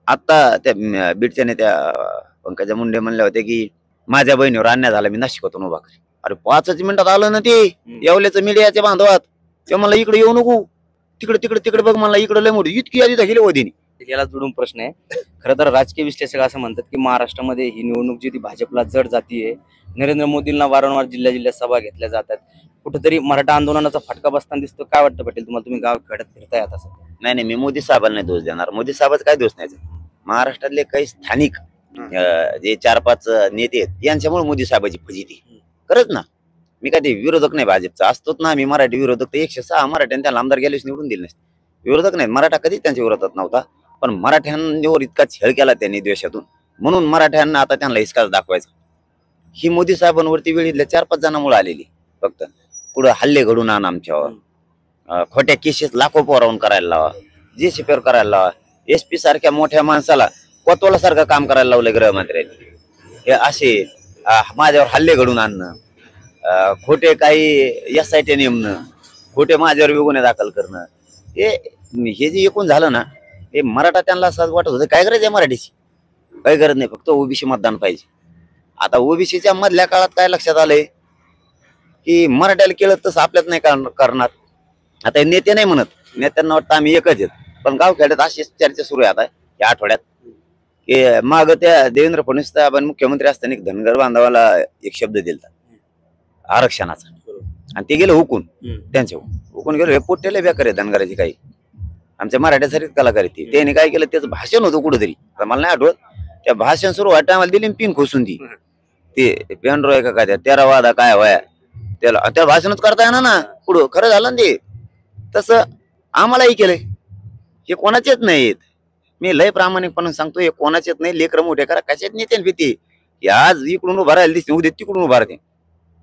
आता त्या बीडच्या नेत्या पंकजा मुंडे म्हणल्या होत्या की माझ्या बहिणीवर अन्याय झाला, मी नाशिकातून उभा करेन. अरे 5च मिनिटात आलं ना ते येवल्याचं मीडियाच्या बांधवात. ते मला इकडे येऊ नको, तिकडे तिकडे तिकडे बघ, मला इकडे लय मोठी इतकी यादी गेली होती. याला जोडून प्रश्न आहे. खरं तर राजकीय विश्लेषक असं म्हणतात की महाराष्ट्रामध्ये ही निवडणूक जी ती भाजपला जड जातीये. नरेंद्र मोदींना वारंवार जिल्ह्या जिल्ह्यात सभा घेतल्या जातात. कुठेतरी मराठा आंदोलनाचा फटका बसताना दिसतो. काय वाटतं पाटील तुम्हाला, तुम्ही गाव खेड्यात फिरताय आता सध्या? नाही नाही, मी मोदी साहेबांना नाही दोष देणार. मोदी साहेबाचा काय दोष नाही. महाराष्ट्रातले काही स्थानिक जे 4-5 नेते आहेत यांच्यामुळे मोदी साहेबाची फजिती. खरंच ना, मी काय ते विरोधक नाही भाजपचा. असतोच ना मी मराठी विरोधक. तर 106 मराठ्यांनी त्याला आमदार गेल्यास निवडून दिले नसते. विरोधक नाही, मराठा कधीच त्यांच्या विरोधात नव्हता. पण मराठ्यांवर इतका छळ केला त्यांनी द्वेषातून, म्हणून मराठ्यांना आता त्यांना हिसकाच दाखवायचा. ही मोदी साहेबांवरती वेळीतल्या 4-5 जणांमुळे आलेली. फक्त पुढे हल्ले घडून आण आमच्यावर, खोट्या केसेस लाखो पोरावून करायला लावा, JCPवर करायला लावा, SP सारख्या मोठ्या माणसाला कोतवाला सारखं काम करायला लावलं गृहमंत्र्यांनी. हे असे माझ्यावर हल्ले घडून आणणं, खोटे काही SIT नेमणं, खोटे माझ्यावर गुन्हे दाखल करणं, हे जे एकूण झालं ना, हे मराठा त्यांना असं वाटत होतं काय गरज आहे मराठीची, काही गरज नाही, फक्त OBC मतदान पाहिजे. आता OBCच्या मधल्या काळात काय लक्षात आलंय की मराठ्याला केलं तसं आपल्यात नाही करणार. आता हे नेते नाही म्हणत, नेत्यांना वाटतं आम्ही एकच आहेत. पण गावखेड्यात अशीच चर्चा सुरू आहे आता या आठवड्यात की माग त्या देवेंद्र फडणवीस साहेबांनी मुख्यमंत्री असताना एक धनगर बांधवाला एक शब्द दिलता आरक्षणाचा, आणि ते गेलं हुकून. त्यांच्या हुकून गेलो. हे पोट्टेले बेकार आहे धनगराची. काही आमच्या मराठ्यासारखीच कलाकार आहे. त्यांनी काय केलं, त्याचं भाषण होतं कुठेतरी, मला नाही आठवत. त्या भाषण सुरू व्हायला आम्हाला दिली पिन खोसून ती ते पेन रोय का काय 13 वादा काय वया त्याला त्या भाषणच करता येणार ना पुढं. खरं झालं ना ते. तसं आम्हालाही केलंय. हे कोणाचेच नाहीत. मी लय प्रामाणिकपणे सांगतो, हे कोणाचेच नाही. लेकरं मोठे करा, कशात नेते भीती. आज इकडून उभा राहायला दिसते, उद्या तिकडून उभा राहते.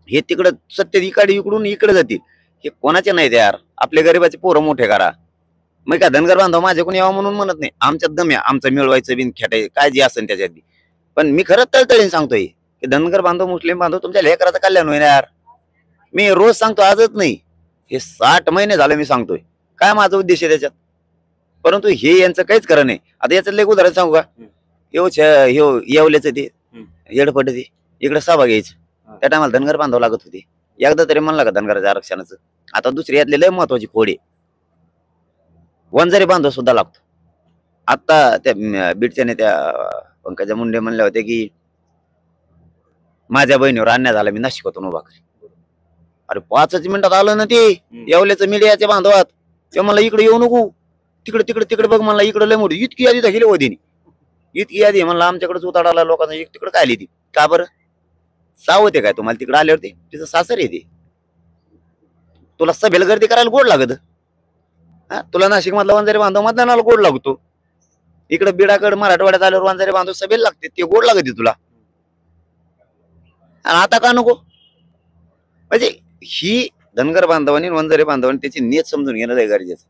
हे तिकडं सत्य इकडे इकडून इकडे जातील. हे कोणाचे नाहीत यार. आपल्या गरीबाचे पोरं मोठे करा. मग काय धनगर बांधव माझ्याकडून यावं म्हणून म्हणत नाही. आमच्यात दम आहे, आमचं मिळवायचं बिन खेटाय काय जे असेल त्याच्यात. पण मी खरंच तळतळीने सांगतोय की धनगर बांधव मुस्लिम बांधव तुमच्या लेकराचं कल्याण होईल यार. मी रोज सांगतो, आजच नाही, हे 60 महिने झाले मी सांगतोय. काय माझा उद्देश आहे त्याच्यात. परंतु हे यांचं काहीच खरं नाही. आता याचं एक उदाहरण सांगू का. येवल्याचं ते येडपट ते इकडे सभा घ्यायचं, त्या टायमाला धनगर बांधव लागत होते. एकदा तरी म्हणला का धनगराच्या आरक्षणाचं. आता दुसरी यातले लय महत्वाची खोडे वंजारी बांधव सुद्धा लागतो. आता त्या बीडच्या नेत्या पंकजा मुंडे म्हणल्या होत्या की माझ्या बहिणीवर अन्याय झाला, मी नाशिकातून उभा करेन. अरे 5च मिनिटात आलं ना ते येवल्याचं मीडियाच्या बांधवात. ते मला इकडे येऊ नको, तिकडे तिकडे तिकडे बघ, मला इकडे लय मोठी इतकी यादी गेली होती. इतकी यादी म्हणलं आमच्याकडेच उताडाला लोकांना. तिकडे काय आली ती का बरं. सावते काय तुम्हाला तिकडे आल्यावरती. तिचं सासर येते. तुला सभेला गर्दी करायला गोड लागत. तुला नाशिक मधला वंजारी बांधव मतदानाला गोड लागतो. इकडे बिडाकड मराठवाड्यात आल्यावर वंजारी बांधव सभेला लागते, ते गोड लागते तुला. आणि आता का नको. म्हणजे ही धनगर बांधवांनी वंजारी बांधवांनी त्याची नीत समजून घेणं गरजेचं.